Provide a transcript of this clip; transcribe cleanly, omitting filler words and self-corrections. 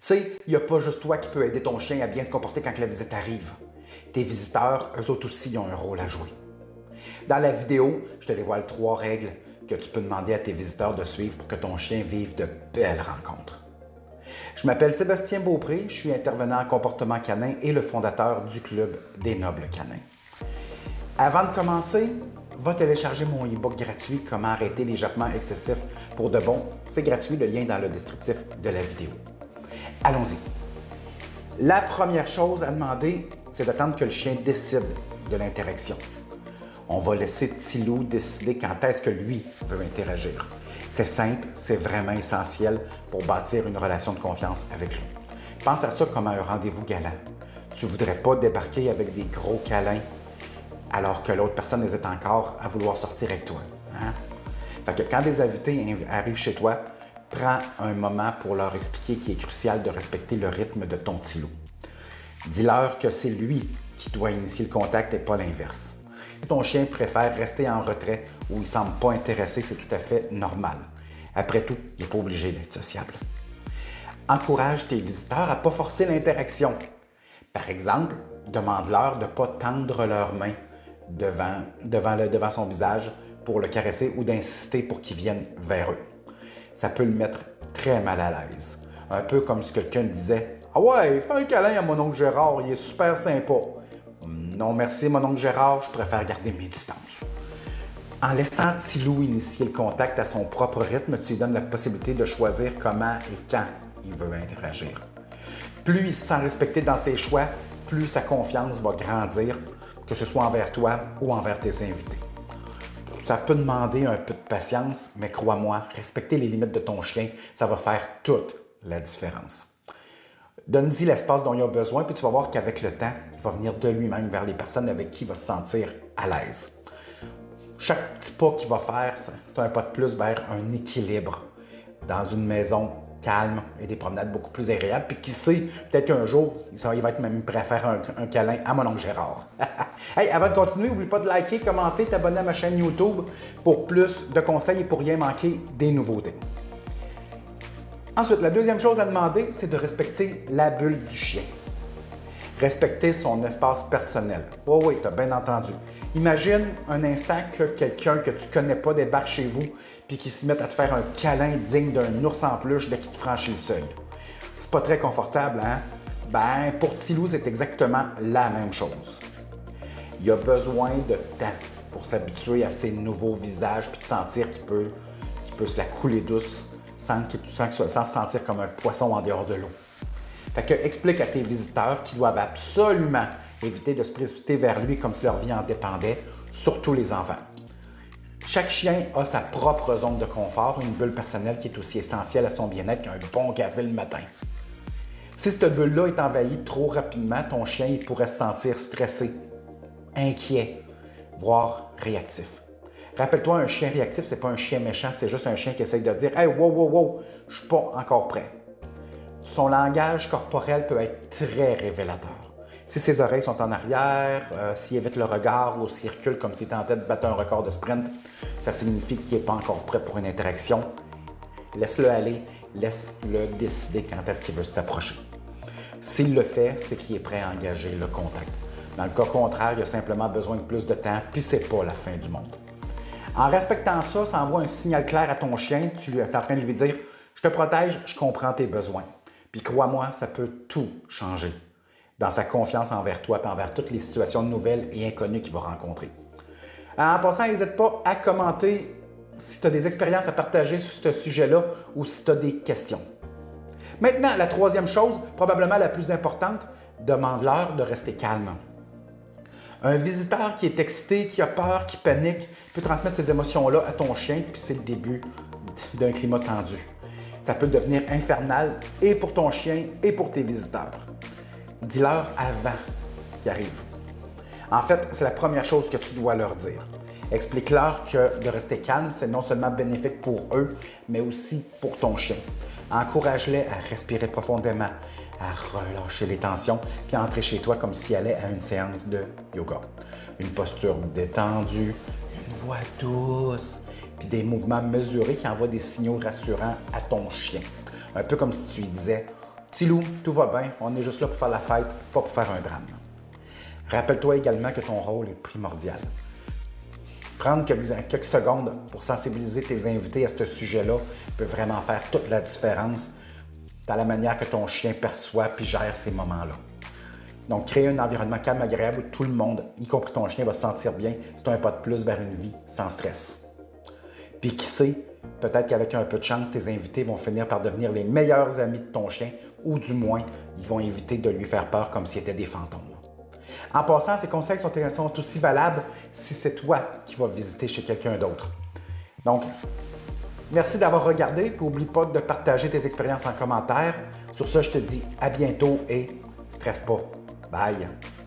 Tu sais, il n'y a pas juste toi qui peux aider ton chien à bien se comporter quand la visite arrive. Tes visiteurs, eux autres aussi, ont un rôle à jouer. Dans la vidéo, je te dévoile 3 règles que tu peux demander à tes visiteurs de suivre pour que ton chien vive de belles rencontres. Je m'appelle Sébastien Beaupré, je suis intervenant en comportement canin et le fondateur du Club des Nobles Canins. Avant de commencer, va télécharger mon e-book gratuit Comment arrêter les jappements excessifs pour de bon. C'est gratuit, le lien est dans le descriptif de la vidéo. Allons-y. La première chose à demander, c'est d'attendre que le chien décide de l'interaction. On va laisser Tilou décider quand est-ce que lui veut interagir. C'est simple, c'est vraiment essentiel pour bâtir une relation de confiance avec lui. Pense à ça comme un rendez-vous galant. Tu ne voudrais pas débarquer avec des gros câlins alors que l'autre personne hésite encore à vouloir sortir avec toi. Hein? Fait que quand des invités arrivent chez toi, prends un moment pour leur expliquer qu'il est crucial de respecter le rythme de ton Tilou. Dis-leur que c'est lui qui doit initier le contact et pas l'inverse. Si ton chien préfère rester en retrait ou il ne semble pas intéressé, c'est tout à fait normal. Après tout, il n'est pas obligé d'être sociable. Encourage tes visiteurs à ne pas forcer l'interaction. Par exemple, demande-leur de ne pas tendre leurs mains devant son visage pour le caresser ou d'insister pour qu'il vienne vers eux. Ça peut le mettre très mal à l'aise. Un peu comme si quelqu'un disait « Ah ouais, fais un câlin à mon oncle Gérard, il est super sympa. » Non merci mon oncle Gérard, je préfère garder mes distances. En laissant Tilou initier le contact à son propre rythme, tu lui donnes la possibilité de choisir comment et quand il veut interagir. Plus il se sent respecté dans ses choix, plus sa confiance va grandir, que ce soit envers toi ou envers tes invités. Ça peut demander un peu de patience, mais crois-moi, respecter les limites de ton chien, ça va faire toute la différence. Donne-y l'espace dont il a besoin, puis tu vas voir qu'avec le temps, il va venir de lui-même vers les personnes avec qui il va se sentir à l'aise. Chaque petit pas qu'il va faire, c'est un pas de plus vers un équilibre dans une maison calme et des promenades beaucoup plus agréables. Puis qui sait, peut-être qu'un jour, il va être même prêt à faire un câlin à mon oncle Gérard. Hey, avant de continuer, n'oublie pas de liker, commenter, t'abonner à ma chaîne YouTube pour plus de conseils et pour rien manquer des nouveautés. Ensuite, la deuxième chose à demander, c'est de respecter la bulle du chien. Respecter son espace personnel. Oh oui, tu as bien entendu. Imagine un instant que quelqu'un que tu ne connais pas débarque chez vous puis qu'il se mette à te faire un câlin digne d'un ours en peluche dès qu'il te franchit le seuil. C'est pas très confortable, hein? Ben, pour Tilou, c'est exactement la même chose. Il a besoin de temps pour s'habituer à ses nouveaux visages puis de sentir qu'il peut se la couler douce sans se sentir comme un poisson en dehors de l'eau. Fait que explique à tes visiteurs qu'ils doivent absolument éviter de se précipiter vers lui comme si leur vie en dépendait, surtout les enfants. Chaque chien a sa propre zone de confort, une bulle personnelle qui est aussi essentielle à son bien-être qu'un bon café le matin. Si cette bulle-là est envahie trop rapidement, ton chien il pourrait se sentir stressé, inquiet, voire réactif. Rappelle-toi, un chien réactif, c'est pas un chien méchant, c'est juste un chien qui essaye de dire « Hey, wow, je suis pas encore prêt ». Son langage corporel peut être très révélateur. Si ses oreilles sont en arrière, s'il évite le regard ou s'il recule comme s'il tentait de battre un record de sprint, ça signifie qu'il n'est pas encore prêt pour une interaction. Laisse-le aller, laisse-le décider quand est-ce qu'il veut s'approcher. S'il le fait, c'est qu'il est prêt à engager le contact. Dans le cas contraire, il a simplement besoin de plus de temps, puis c'est pas la fin du monde. En respectant ça, ça envoie un signal clair à ton chien. Tu es en train de lui dire « Je te protège, je comprends tes besoins ». Puis crois-moi, ça peut tout changer dans sa confiance envers toi et envers toutes les situations nouvelles et inconnues qu'il va rencontrer. En passant, n'hésite pas à commenter si tu as des expériences à partager sur ce sujet-là ou si tu as des questions. Maintenant, la troisième chose, probablement la plus importante, demande-leur de rester calme. Un visiteur qui est excité, qui a peur, qui panique, peut transmettre ces émotions-là à ton chien, puis c'est le début d'un climat tendu. Ça peut devenir infernal et pour ton chien et pour tes visiteurs. Dis-leur avant qu'ils arrivent. En fait, c'est la première chose que tu dois leur dire. Explique-leur que de rester calme, c'est non seulement bénéfique pour eux, mais aussi pour ton chien. Encourage-les à respirer profondément, à relâcher les tensions, puis à entrer chez toi comme s'il allait à une séance de yoga. Une posture détendue, une voix douce, puis des mouvements mesurés qui envoient des signaux rassurants à ton chien. Un peu comme si tu lui disais Petit loup, tout va bien, on est juste là pour faire la fête, pas pour faire un drame. Rappelle-toi également que ton rôle est primordial. Prendre quelques secondes pour sensibiliser tes invités à ce sujet-là peut vraiment faire toute la différence dans la manière que ton chien perçoit puis gère ces moments-là. Donc, créer un environnement calme, agréable où tout le monde, y compris ton chien, va se sentir bien, c'est un pas de plus vers une vie sans stress. Puis qui sait, peut-être qu'avec un peu de chance, tes invités vont finir par devenir les meilleurs amis de ton chien ou du moins, ils vont éviter de lui faire peur comme s'ils étaient des fantômes. En passant, ces conseils sont aussi valables si c'est toi qui vas visiter chez quelqu'un d'autre. Donc, merci d'avoir regardé. N'oublie pas de partager tes expériences en commentaire. Sur ce, je te dis à bientôt et stresse pas. Bye!